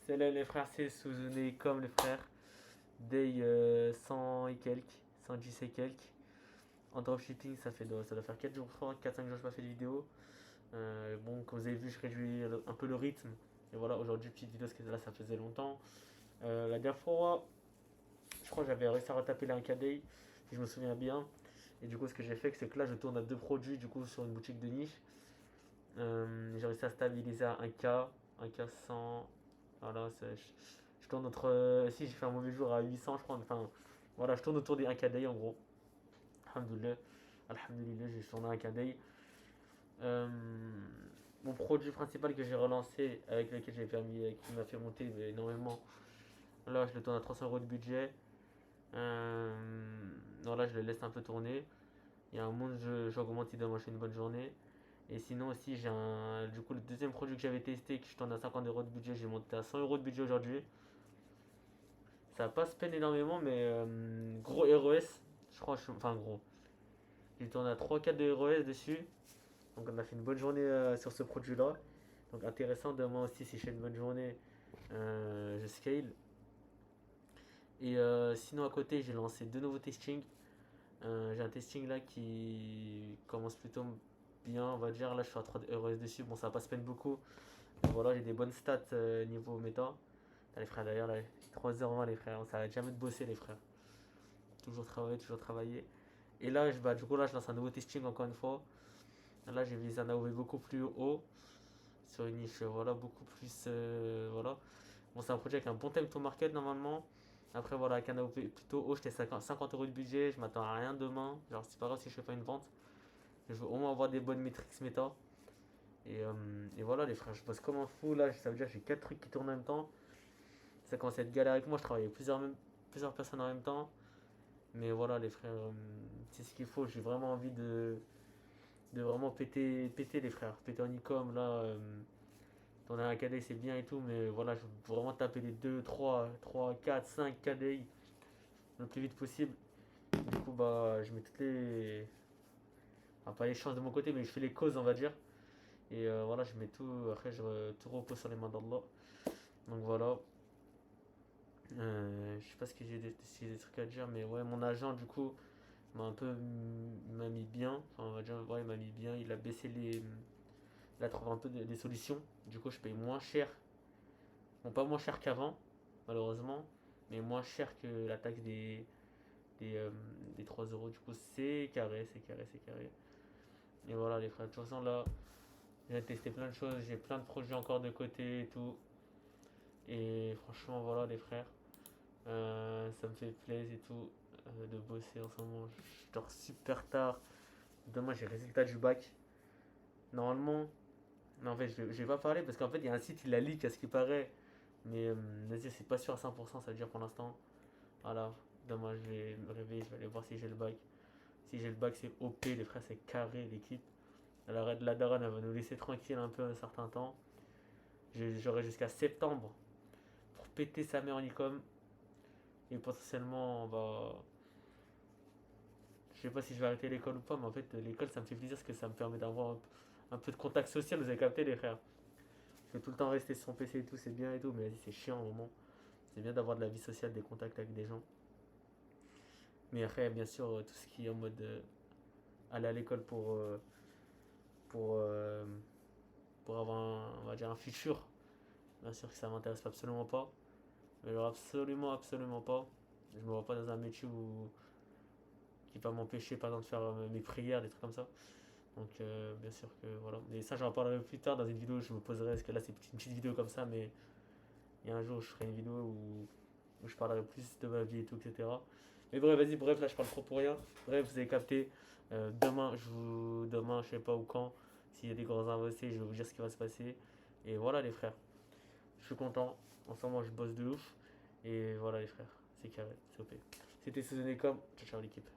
C'est là les frères, c'est Suzuné comme les frères. Day 100 et quelques, 110 et quelques. En dropshipping, ça doit faire 4 jours, 4-5 jours que je n'ai pas fait de vidéo. Bon, comme vous avez vu, je réduis un peu le rythme. Et voilà, aujourd'hui, petite vidéo, parce que là, ça faisait longtemps. La dernière fois, je crois que j'avais réussi à retaper les 1K Day, si je me souviens bien. Et du coup, ce que j'ai fait, c'est que là, je tourne à deux produits, du coup, sur une boutique de niche. J'ai réussi à stabiliser à 1K, 1K 100. Voilà, je tourne entre. Si j'ai fait un mauvais jour à 800, je crois. Enfin, voilà, je tourne autour des 1K Day en gros. Alhamdoulilah. Alhamdoulilah, j'ai tourné 1K Day. Euh, Mon produit principal que j'ai relancé, avec lequel j'ai permis, qui m'a fait monter énormément. Là, je le tourne à 300 euros de budget. Non, là, je le laisse un peu tourner. Il y a un monde, j'augmente, il doit marcher une bonne journée. Et sinon aussi, du coup, le deuxième produit que j'avais testé, que je tourne à 50 euros de budget, j'ai monté à 100 euros de budget aujourd'hui. Ça va pas se peine énormément, mais gros ROS, je crois, enfin gros. J'ai tourné à 3-4 de ROS dessus. Donc on a fait une bonne journée sur ce produit-là. Donc intéressant, demain aussi, si je fais une bonne journée, je scale. Et sinon à côté, j'ai lancé deux nouveaux testings. J'ai un testing là qui commence plutôt bien, on va dire. Là, je suis à 3 ROS dessus. Bon, ça va pas se peine beaucoup. Mais voilà, j'ai des bonnes stats niveau méta. Ah, les frères, d'ailleurs, là, 3h20, les frères. Ça arrête jamais de bosser, les frères. Toujours travailler, toujours travailler. Et là, du coup, là, je lance un nouveau testing encore une fois. Là, j'ai visé un AOV beaucoup plus haut. Sur une niche, voilà, beaucoup plus. Voilà. Bon, c'est un projet avec un bon time to market normalement. Après, voilà, avec un AOV plutôt haut, j'étais 50 euros de budget. Je m'attends à rien demain. Genre, c'est pas grave si je fais pas une vente. Je veux au moins avoir des bonnes métriques méta. Et voilà, les frères, je bosse comme un fou. Là, ça veut dire que j'ai 4 trucs qui tournent en même temps. Ça commence à être galère avec moi. Je travaille avec plusieurs personnes en même temps. Mais voilà, les frères, c'est ce qu'il faut. J'ai vraiment envie de vraiment péter les frères. Péter en e-com, là. Tourner un KDI, c'est bien et tout. Mais voilà, je veux vraiment taper les 2 3 4 5 KDI le plus vite possible. Du coup, bah, je mets toutes les. Enfin, pas les chances de mon côté, mais je fais les causes, on va dire. Et voilà, je mets tout. Après, tout repose sur les mains d'Allah. Donc voilà. Je sais pas si j'ai des trucs à dire, mais ouais, mon agent, du coup, m'a mis bien. Enfin, on va dire, ouais, il m'a mis bien. Il a baissé les. Il a trouvé un peu des solutions. Du coup, je paye moins cher. Bon, pas moins cher qu'avant, malheureusement, mais moins cher que la taxe des, euh, des 3 euros. Du coup, c'est carré, c'est carré, c'est carré. Et voilà, les frères. De toute façon, là, j'ai testé plein de choses. J'ai plein de projets encore de côté et tout. Et franchement, voilà, les frères. Ça me fait plaisir et tout de bosser en ce moment. Je dors super tard. Demain, j'ai le résultat du bac. Normalement, non, en fait, je vais pas parler parce qu'en fait, il y a un site, il a leak à ce qui paraît. Mais vas-y, c'est pas sûr à 100%, ça veut dire pour l'instant. Voilà, demain, je vais me réveiller, je vais aller voir si j'ai le bac. Si j'ai le bac, c'est OP, les frères, c'est carré, l'équipe. La daronne, elle va nous laisser tranquille un peu un certain temps. J'aurai jusqu'à septembre pour péter sa mère en e-com. Et potentiellement, on va. Je sais pas si je vais arrêter l'école ou pas, mais en fait, l'école, ça me fait plaisir parce que ça me permet d'avoir un peu de contact social. Vous avez capté, les frères. Parce que tout le temps rester sur son PC et tout, c'est bien et tout, mais vas-y, c'est chiant au moment. C'est bien d'avoir de la vie sociale, des contacts avec des gens. Mais après, bien sûr, tout ce qui est en mode aller à l'école pour, euh, pour avoir on va dire un futur, bien sûr que ça m'intéresse absolument pas. Mais alors absolument, absolument pas. Je me vois pas dans un métier qui va m'empêcher, par exemple, de faire mes prières, des trucs comme ça. Donc, bien sûr que voilà. Et ça, j'en parlerai plus tard dans une vidéo. Je me poserai, parce que là, c'est une petite vidéo comme ça, mais il y a un jour, je ferai une vidéo où je parlerai plus de ma vie et tout, etc. Mais bref, vas-y, bref, là, je parle trop pour rien. Bref, vous avez capté. Demain, je sais pas où quand, s'il y a des grands avancées, je vais vous dire ce qui va se passer. Et voilà, les frères. Je suis content. En ce moment, je bosse de ouf. Et voilà, les frères. C'est carré, c'est OP. C'était Suzanne Com. Ciao, ciao, l'équipe.